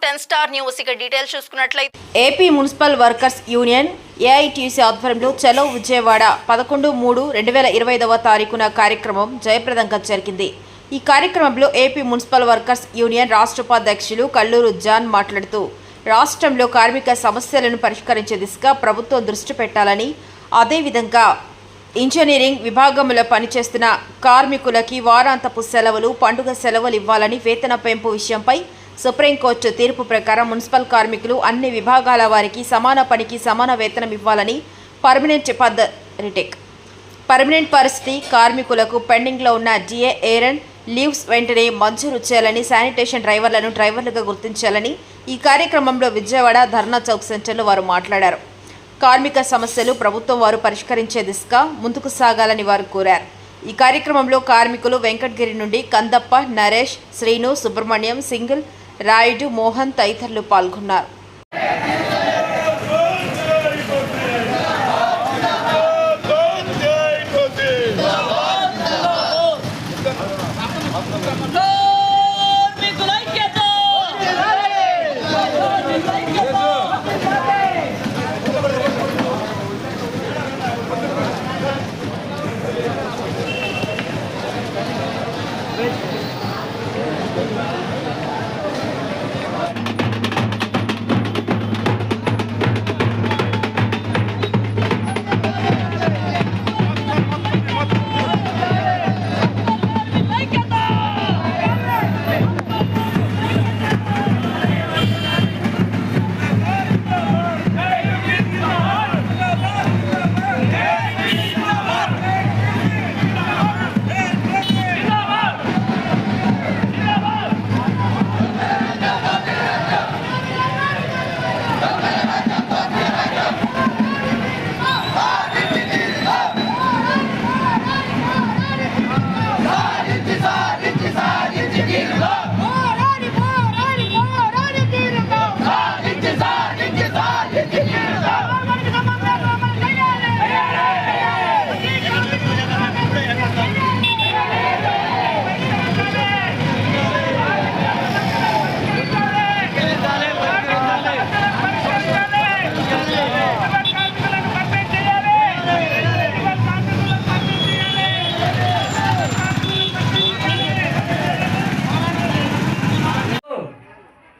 10 Star News ఇక details చూసుకున్నట్లయితే AP municipal workers union AITC ఆధ్వర్యంలో చలో విజయవాడ 11/3/2025 తారీఖున కార్యక్రమం జయప్రదంగా జరిగింది. ఈ కార్యక్రమంలో ఏపీ మున్సిపల్ వర్కర్స్ యూనియన్ రాష్ట్ర ఉపాధ్యక్షులు కల్లూరు జాన్ మాట్లాడుతూ రాష్ట్రంలో కార్మిక సమస్యలను పరిష్కరించే దిశగా ప్రభుత్వం దృష్టి పెట్టాలని, అదేవిధంగా ఇంజనీరింగ్ విభాగంలో పనిచేస్తున్న కార్మికులకి వారాంతపు సెలవులు, పండుగ సెలవులు ఇవ్వాలని, వేతన పెంపు విషయంపై సుప్రీంకోర్టు తీర్పు ప్రకారం మున్సిపల్ కార్మికులు అన్ని విభాగాల వారికి సమాన పనికి సమాన వేతనం ఇవ్వాలని, పర్మనెంట్ పరిస్థితి కార్మికులకు పెండింగ్లో ఉన్న డిఏ ఎయిరన్ లీవ్స్ వెంటనే మంజూరు చేయాలని, శానిటేషన్ డ్రైవర్లను డ్రైవర్లుగా గుర్తించాలని ఈ కార్యక్రమంలో విజయవాడ ధర్నా చౌక్ సెంటర్లో వారు మాట్లాడారు. కార్మిక సమస్యలు ప్రభుత్వం వారు పరిష్కరించే దిశగా ముందుకు సాగాలని వారు కోరారు. ఈ కార్యక్రమంలో కార్మికులు వెంకటగిరి నుండి కందప్ప, నరేష్, శ్రీను, సుబ్రహ్మణ్యం, సింగిల్, రాయుడు, మోహన్ తదితరులు పాల్గొన్నారు.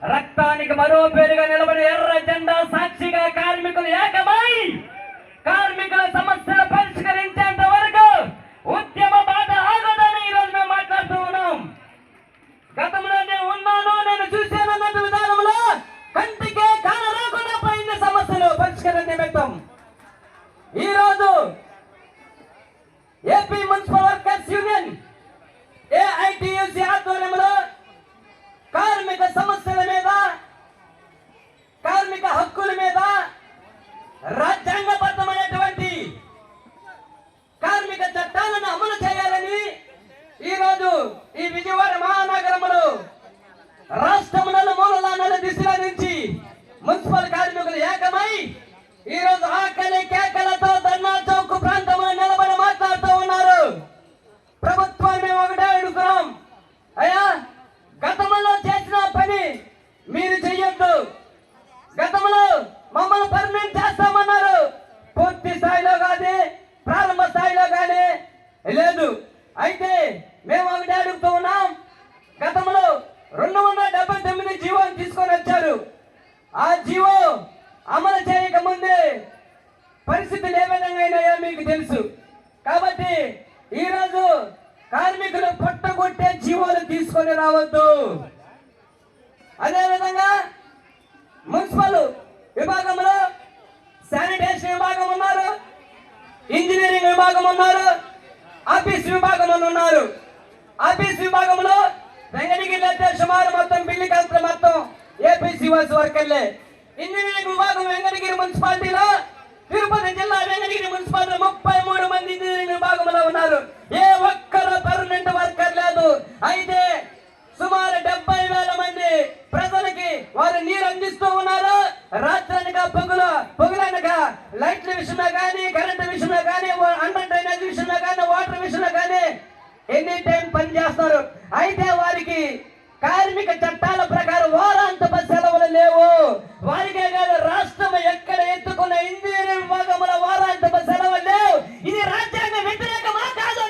రక్తానికి మరో పేరుగా నిలబడి ఎర్ర జెండా సాక్షిగా కార్మికులు ఏకమై కార్మికుల సమస్యలు పరిష్కరించేంత వరకు ఉద్యమ బాట ఆగదని ఈరోజు మేము మాట్లాడుతూ ఉన్నాం. గతంలో నేను ఉన్నాను, నేను చూశాను అన్న విధానంలో కంటికే కానరాకుండా పోయిన సమస్యలు పరిష్కరణ నిమిత్తం ఈరోజు AP municipal workers union AITUC ఆధ్వర్యంలో కార్మిక సమస్యల మీద, కార్మిక హక్కుల మీద రాజ్యాంగబద్ధమైనటువంటి కార్మిక చట్టాలను అమలు చేయాలని ఈరోజు ఈ విజయవాడ మహానగరంలో రాష్ట్రంలో మూలలాల దిశల నుంచి మున్సిపల్ కార్మికులు ఏకమై ఈరోజు ఆకలి కేకలతో ధర్నా చౌక్ ప్రాంతంలో నిలబడి మాట్లాడుతూ ఉన్నారు. ప్రభుత్వాన్ని మేము ఒకటే అడుగుతున్నాం, అయ్యా గతంలో చేసిన పని మీరు చెయ్యొద్దు. గతంలో మమ్మల్ని పర్మనెంట్ చేస్తామన్నారు, పూర్తి స్థాయిలో కానీ ప్రారంభ స్థాయిలో కానీ లేదు. అయితే మేము ఒకటి అడుగుతూ ఉన్నాం, గతంలో 279 జీవోని తీసుకొని వచ్చారు. ఆ జీవో అమలు చేయక ముందే పరిస్థితులు ఏ విధంగా అయినాయో మీకు తెలుసు. కాబట్టి ఈరోజు కార్మికులు పట్టగొట్టే జీవోలు తీసుకొని రావద్దు. అదేవిధంగా మున్సిపల్ విభాగంలో శానిటేషన్ విభాగం ఉన్నారు, ఇంజనీరింగ్ విభాగం ఉన్నారు, ఆఫీస్ విభాగం ఉన్నారు. ఆఫీస్ విభాగంలో వెంకటగిరి అయితే సుమారు మొత్తం బిల్లు కలిపి మొత్తం ఏపీసీ వర్కర్లే. ఇంజనీరింగ్ విభాగం వెంకటగిరి మున్సిపాలిటీలో, తిరుపతి జిల్లా వెంకటగిరి మున్సిపాలిటీ 33 మంది ఇంజనీరింగ్ విభాగంలో ఉన్నారు. ఏ ఒక్కరు పర్మనెంట్ వర్కర్ లేదు. అయితే సుమారు 70,000 మంది ప్రజలకి వారు నీరు అందిస్తూ ఉన్నారు. రాత్రనగా పొగులనగా లైట్ల విషయంలో కానీ, కరెంటు విషయంలో కానీ, అండర్ డ్రైనేజ్ విషయంలో కానీ, వాటర్ విషయంలో కానీ ఎనీ టైం పని చేస్తారు. అయితే వారికి కార్మిక చట్టాల ప్రకారం వారాంతపు సెలవులు